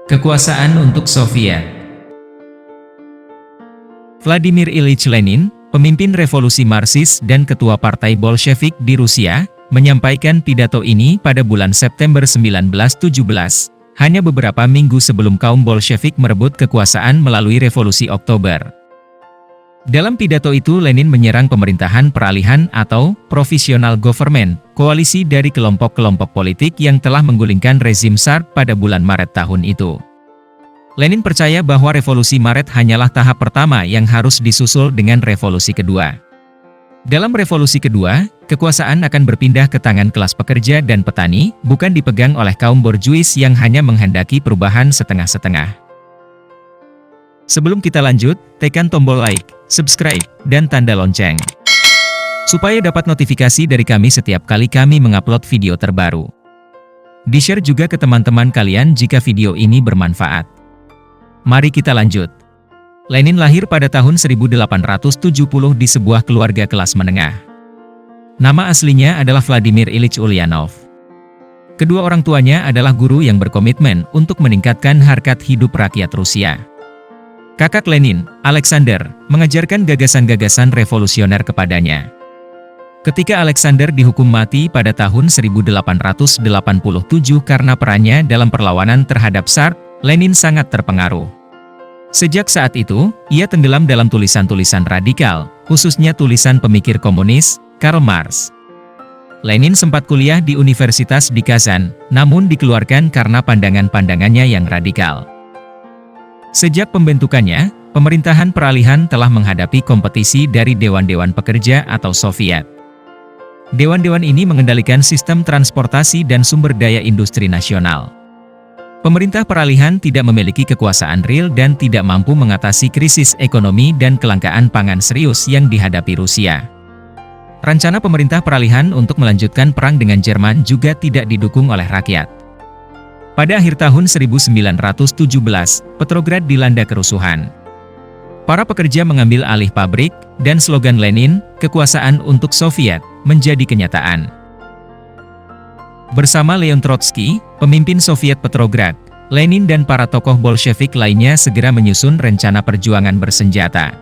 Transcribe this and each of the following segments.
Kekuasaan untuk Soviet. Vladimir Ilyich Lenin, pemimpin revolusi Marsis dan ketua Partai Bolshevik di Rusia, menyampaikan pidato ini pada bulan September 1917, hanya beberapa minggu sebelum kaum Bolshevik merebut kekuasaan melalui Revolusi Oktober. Dalam pidato itu Lenin menyerang pemerintahan peralihan atau provisional government, koalisi dari kelompok-kelompok politik yang telah menggulingkan rezim Tsar pada bulan Maret tahun itu. Lenin percaya bahwa revolusi Maret hanyalah tahap pertama yang harus disusul dengan revolusi kedua. Dalam revolusi kedua, kekuasaan akan berpindah ke tangan kelas pekerja dan petani, bukan dipegang oleh kaum borjuis yang hanya menghendaki perubahan setengah-setengah. Sebelum kita lanjut, tekan tombol like, subscribe, dan tanda lonceng, supaya dapat notifikasi dari kami setiap kali kami mengupload video terbaru. Di-share juga ke teman-teman kalian jika video ini bermanfaat. Mari kita lanjut. Lenin lahir pada tahun 1870 di sebuah keluarga kelas menengah. Nama aslinya adalah Vladimir Ilyich Ulyanov. Kedua orang tuanya adalah guru yang berkomitmen untuk meningkatkan harkat hidup rakyat Rusia. Kakak Lenin, Alexander, mengajarkan gagasan-gagasan revolusioner kepadanya. Ketika Alexander dihukum mati pada tahun 1887 karena perannya dalam perlawanan terhadap Tsar, Lenin sangat terpengaruh. Sejak saat itu, ia tenggelam dalam tulisan-tulisan radikal, khususnya tulisan pemikir komunis, Karl Marx. Lenin sempat kuliah di Universitas di Kazan, namun dikeluarkan karena pandangan-pandangannya yang radikal. Sejak pembentukannya, pemerintahan peralihan telah menghadapi kompetisi dari dewan-dewan pekerja atau Soviet. Dewan-dewan ini mengendalikan sistem transportasi dan sumber daya industri nasional. Pemerintah peralihan tidak memiliki kekuasaan real dan tidak mampu mengatasi krisis ekonomi dan kelangkaan pangan serius yang dihadapi Rusia. Rencana pemerintah peralihan untuk melanjutkan perang dengan Jerman juga tidak didukung oleh rakyat. Pada akhir tahun 1917, Petrograd dilanda kerusuhan. Para pekerja mengambil alih pabrik, dan slogan Lenin, "Kekuasaan untuk Soviet," menjadi kenyataan. Bersama Leon Trotsky, pemimpin Soviet Petrograd, Lenin dan para tokoh Bolshevik lainnya segera menyusun rencana perjuangan bersenjata.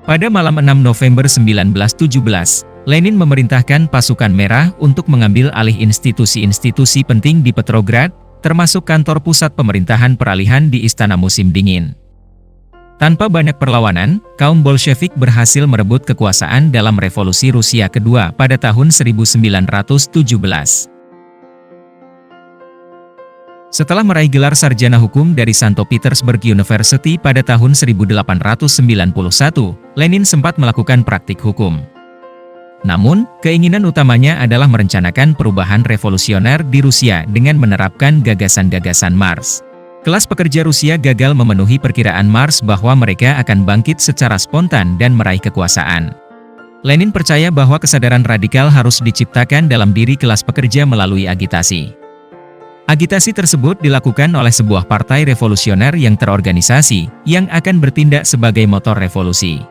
Pada malam 6 November 1917, Lenin memerintahkan pasukan merah untuk mengambil alih institusi-institusi penting di Petrograd, termasuk kantor pusat pemerintahan peralihan di Istana Musim Dingin. Tanpa banyak perlawanan, kaum Bolshevik berhasil merebut kekuasaan dalam Revolusi Rusia Kedua pada tahun 1917. Setelah meraih gelar sarjana hukum dari St. Petersburg University pada tahun 1891, Lenin sempat melakukan praktik hukum. Namun, keinginan utamanya adalah merencanakan perubahan revolusioner di Rusia dengan menerapkan gagasan-gagasan Marx. Kelas pekerja Rusia gagal memenuhi perkiraan Marx bahwa mereka akan bangkit secara spontan dan meraih kekuasaan. Lenin percaya bahwa kesadaran radikal harus diciptakan dalam diri kelas pekerja melalui agitasi. Agitasi tersebut dilakukan oleh sebuah partai revolusioner yang terorganisasi, yang akan bertindak sebagai motor revolusi.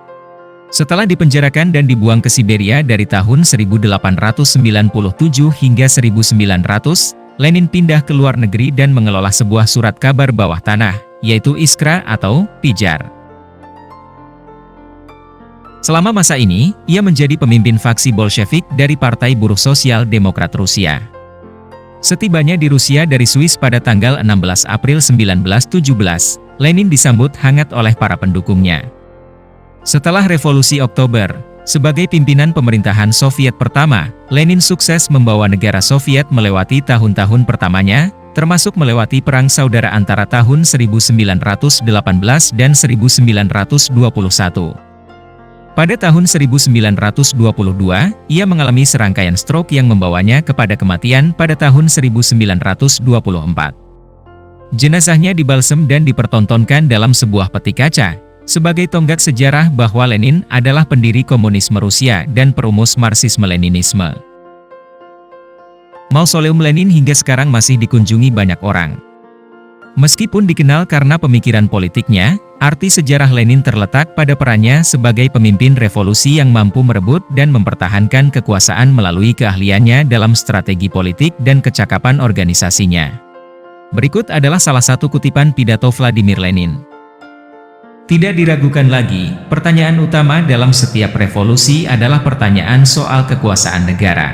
Setelah dipenjarakan dan dibuang ke Siberia dari tahun 1897 hingga 1900, Lenin pindah ke luar negeri dan mengelola sebuah surat kabar bawah tanah, yaitu Iskra atau Pijar. Selama masa ini, ia menjadi pemimpin faksi Bolshevik dari Partai Buruh Sosial Demokrat Rusia. Setibanya di Rusia dari Swiss pada tanggal 16 April 1917, Lenin disambut hangat oleh para pendukungnya. Setelah Revolusi Oktober, sebagai pimpinan pemerintahan Soviet pertama, Lenin sukses membawa negara Soviet melewati tahun-tahun pertamanya, termasuk melewati Perang Saudara antara tahun 1918 dan 1921. Pada tahun 1922, ia mengalami serangkaian stroke yang membawanya kepada kematian pada tahun 1924. Jenazahnya dibalsem dan dipertontonkan dalam sebuah peti kaca, sebagai tonggak sejarah bahwa Lenin adalah pendiri komunisme Rusia dan perumus Marxisme-Leninisme. Mausoleum Lenin hingga sekarang masih dikunjungi banyak orang. Meskipun dikenal karena pemikiran politiknya, arti sejarah Lenin terletak pada perannya sebagai pemimpin revolusi yang mampu merebut dan mempertahankan kekuasaan melalui keahliannya dalam strategi politik dan kecakapan organisasinya. Berikut adalah salah satu kutipan pidato Vladimir Lenin. Tidak diragukan lagi, pertanyaan utama dalam setiap revolusi adalah pertanyaan soal kekuasaan negara.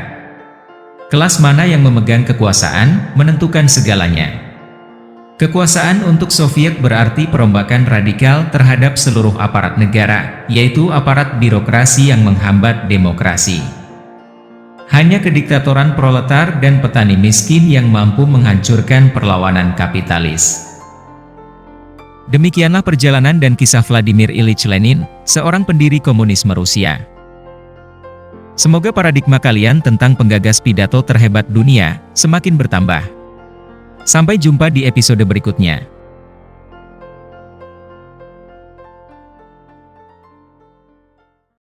Kelas mana yang memegang kekuasaan, menentukan segalanya. Kekuasaan untuk Soviet berarti perombakan radikal terhadap seluruh aparat negara, yaitu aparat birokrasi yang menghambat demokrasi. Hanya kediktatoran proletar dan petani miskin yang mampu menghancurkan perlawanan kapitalis. Demikianlah perjalanan dan kisah Vladimir Ilyich Lenin, seorang pendiri komunisme Rusia. Semoga paradigma kalian tentang penggagas pidato terhebat dunia semakin bertambah. Sampai jumpa di episode berikutnya.